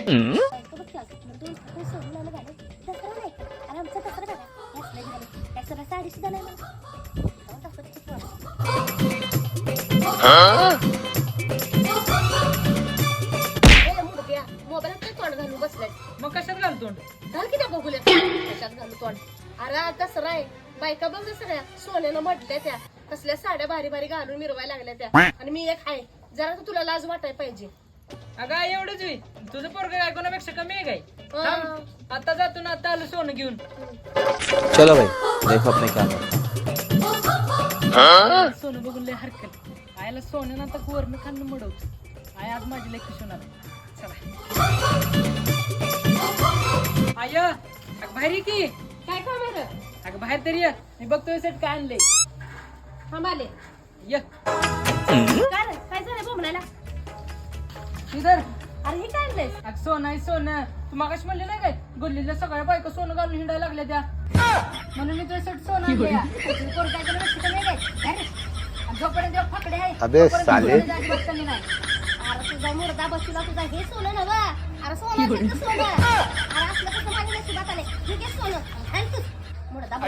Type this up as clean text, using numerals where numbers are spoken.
बायको बघ की आज, मग दोन सोडून आलं घालून. दसरा नाही का? आणि आमचा दसरा बघा. हे असलं घालून. काय सगळं साडी सुद्धा नाही मला. जाऊन दाखवते की तुम्हाला. ए, मुडद्या, मोबाईलात काय तोंड घालून बसलाय? मग कशात घाल तोंड? घाल की त्या बघूल्या कशात घालू तोंड. अरे आज दसरा आहे, बायका बघ सगळ्या सोन्यानं म्हटल्या त्या, कसल्या साड्या भारी भारी घालून मिरवायला लागल्या त्या. आणि मी एक आहे, जरा तर तुला लाज वाटाय पाहिजे. अगं आई एवढंच होई. तुझं पोरग काय कोणापेक्षा कमी आहे काय? थांब, आता जातो ना, आता आलो सोनं घेऊन. चलो भाई देखो अपने क्या सोनं बघून लय हरकत. आईला सोनं आता वरनं खाल्लं मडवतो. आई आज माझी लय खुश होणार. चला आय, अगं बाहेर ये की. काय काम आहे रे? अगं बाहेर तरी ये. मी बघतोय सेट काय आणलंय. थांबाले. ये काय रे? काय झालं बोंबलायला? इधर. अरे हे काय आणलंयस? अगं सोनं आहे सोनं. तू मागाशी म्हणले नाही काय गल्लीला सगळ्या बायका सोनं घालून हिंडायला लागल्या त्या, म्हणून मी तुझ्यासाठी सोनं आणलंय. तुझं पोरं काय केलं माहिती का नाही काय? काय रे? आणि जोपर्यंत जेव्हा फकडे आहे, अबे तोपर्यंत साले. तुझ्या अजिबात कमी नाही. अरे तुझा मुर्दा बसला, तुझा हे सोनं नव्ह. अरे सोनं सोनं. अरे असलं कसं माझ्या नशिबात आलंय. हे घे सोनं. घाल तू. मुर्दा बसला.